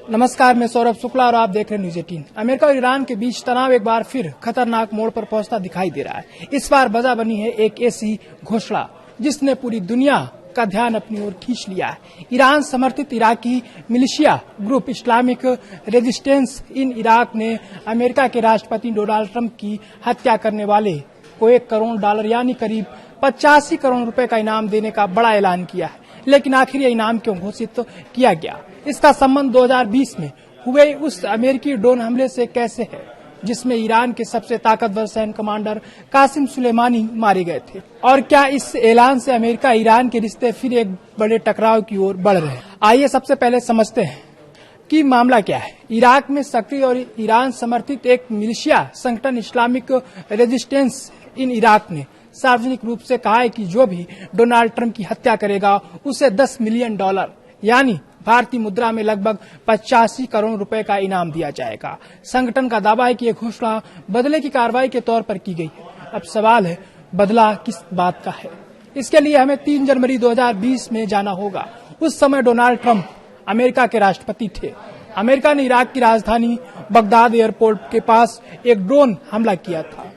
नमस्कार, मैं सौरभ शुक्ला और आप देख रहे हैं न्यूज 18। अमेरिका और ईरान के बीच तनाव एक बार फिर खतरनाक मोड़ पर पहुंचता दिखाई दे रहा है। इस बार वजह बनी है एक ऐसी घोषणा जिसने पूरी दुनिया का ध्यान अपनी ओर खींच लिया है। ईरान समर्थित Iraqi militia group Islamic resistance in Iraq ने अमेरिका के राष्ट्रपति डोनाल्ड ट्रंप की हत्या करने वाले को $1 करोड़ यानी करीब 85 करोड़ रुपए का इनाम देने का बड़ा ऐलान किया है। लेकिन आखिर यह इनाम क्यों घोषित किया गया? इसका संबंध 2020 में हुए उस अमेरिकी ड्रोन हमले से कैसे है जिसमें ईरान के सबसे ताकतवर सैन्य कमांडर कासिम सुलेमानी मारे गए थे? और क्या इस ऐलान से अमेरिका ईरान के रिश्ते फिर एक बड़े टकराव की ओर बढ़ रहे हैं? आइए सबसे पहले समझते हैं कि मामला क्या है। इराक में सक्रिय और ईरान समर्थित एक मिलिशिया संगठन इस्लामिक रेजिस्टेंस इन इराक ने सार्वजनिक रूप से कहा है कि जो भी डोनाल्ड ट्रंप की हत्या करेगा उसे $10 मिलियन यानी भारतीय मुद्रा में लगभग 85 करोड़ रुपए का इनाम दिया जाएगा। संगठन का दावा है कि यह घोषणा बदले की कार्रवाई के तौर पर की गई है। अब सवाल है, बदला किस बात का है? इसके लिए हमें 3 जनवरी 2020 में जाना होगा। उस समय डोनाल्ड ट्रंप अमेरिका के राष्ट्रपति थे। अमेरिका ने इराक की राजधानी बगदाद एयरपोर्ट के पास एक ड्रोन हमला किया था।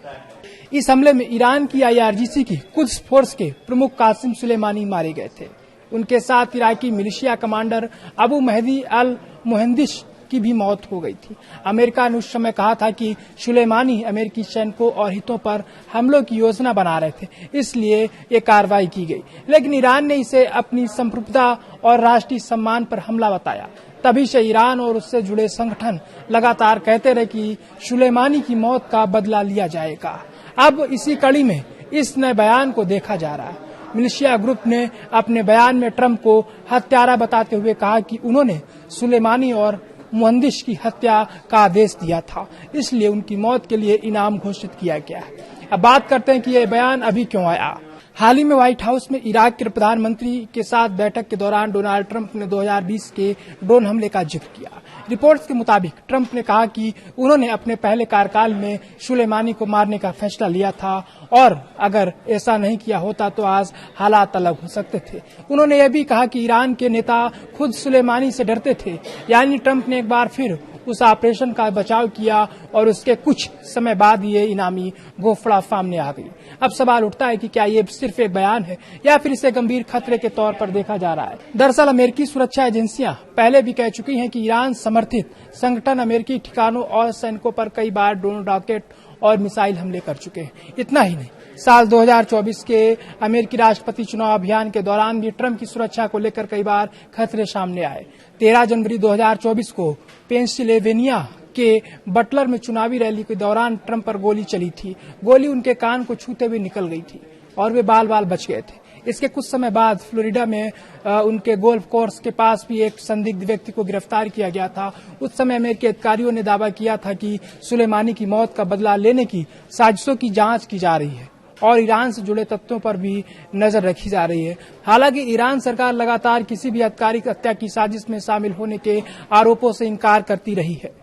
इस हमले में ईरान की IRGC की कुद्स फोर्स के प्रमुख कासिम सुलेमानी मारे गए थे। उनके साथ इराकी militia commander Abu Mahdi al Muhandis की भी मौत हो गई थी। अमेरिका ने उस समय कहा था कि सुलेमानी अमेरिकी सैनिकों और हितों पर हमलों की योजना बना रहे थे, इसलिए ये कार्रवाई की गई। लेकिन ईरान ने इसे अपनी संप्रभुता और राष्ट्रीय सम्मान पर हमला बताया। तभी से ईरान और उससे जुड़े संगठन लगातार कहते रहे कि सुलेमानी की मौत का बदला लिया जाएगा। अब इसी कड़ी में इस नए बयान को देखा जा रहा है। मिलिशिया ग्रुप ने अपने बयान में ट्रंप को हत्यारा बताते हुए कहा कि उन्होंने सुलेमानी और मुहंदिस की हत्या का आदेश दिया था, इसलिए उनकी मौत के लिए इनाम घोषित किया गया है। अब बात करते हैं कि यह बयान अभी क्यों आया। हाल ही में व्हाइट हाउस में इराक के प्रधानमंत्री के साथ बैठक के दौरान डोनाल्ड ट्रंप ने 2020 के ड्रोन हमले का जिक्र किया। रिपोर्ट्स के मुताबिक ट्रंप ने कहा कि उन्होंने अपने पहले कार्यकाल में सुलेमानी को मारने का फैसला लिया था और अगर ऐसा नहीं किया होता तो आज हालात अलग हो सकते थे। उन्होंने यह भी कहा कि ईरान के नेता खुद सुलेमानी से डरते थे। यानी ट्रंप ने एक बार फिर उस ऑपरेशन का बचाव किया और उसके कुछ समय बाद ये इनामी घोषणा सामने आ गई। अब सवाल उठता है कि क्या ये सिर्फ एक बयान है या फिर इसे गंभीर खतरे के तौर पर देखा जा रहा है। दरअसल अमेरिकी सुरक्षा एजेंसियां पहले भी कह चुकी हैं कि ईरान समर्थित संगठन अमेरिकी ठिकानों और सैनिकों पर कई बार ड्रोन, रॉकेट और मिसाइल हमले कर चुके हैं। इतना ही नहीं, साल 2024 के अमेरिकी राष्ट्रपति चुनाव अभियान के दौरान भी ट्रंप की सुरक्षा को लेकर कई बार खतरे सामने आए। 13 जनवरी 2024 को पेंसिल्वेनिया के बटलर में चुनावी रैली के दौरान ट्रंप पर गोली चली थी। गोली उनके कान को छूते हुए निकल गई थी और वे बाल बाल बच गए थे। इसके कुछ समय बाद फ्लोरिडा में उनके गोल्फ कोर्स के पास भी एक संदिग्ध व्यक्ति को गिरफ्तार किया गया था। उस समय अमेरिकी अधिकारियों ने दावा किया था कि सुलेमानी की मौत का बदला लेने की साजिशों की जांच की जा रही है और ईरान से जुड़े तथ्यों पर भी नजर रखी जा रही है। हालांकि ईरान सरकार लगातार किसी भी आधिकारिक हत्या की साजिश में शामिल होने के आरोपों से इनकार करती रही है।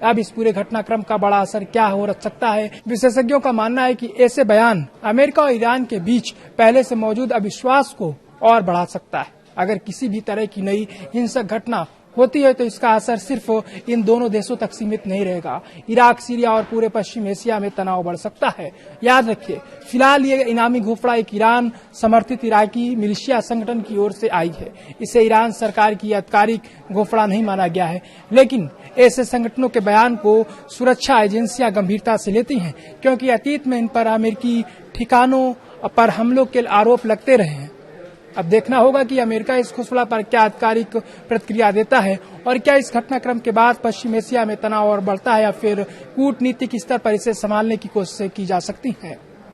अब इस पूरे घटनाक्रम का बड़ा असर क्या हो सकता है? विशेषज्ञों का मानना है कि ऐसे बयान अमेरिका और ईरान के बीच पहले से मौजूद अविश्वास को और बढ़ा सकता है। अगर किसी भी तरह की नई हिंसक घटना होती है तो इसका असर सिर्फ इन दोनों देशों तक सीमित नहीं रहेगा। इराक, सीरिया और पूरे पश्चिम एशिया में तनाव बढ़ सकता है। याद रखिए, फिलहाल ये इनामी घोषणा एक ईरान समर्थित इराकी मिलिशिया संगठन की ओर से आई है। इसे ईरान सरकार की आधिकारिक घोषणा नहीं माना गया है, लेकिन ऐसे संगठनों के बयान को सुरक्षा एजेंसियां गंभीरता से लेती हैं, क्योंकि अतीत में इन पर अमेरिकी ठिकानों पर हमलों के आरोप लगते रहे हैं। अब देखना होगा कि अमेरिका इस घोषणा पर क्या आधिकारिक प्रतिक्रिया देता है और क्या इस घटनाक्रम के बाद पश्चिम एशिया में तनाव और बढ़ता है या फिर कूटनीतिक स्तर पर इसे संभालने की कोशिशें की जा सकती हैं।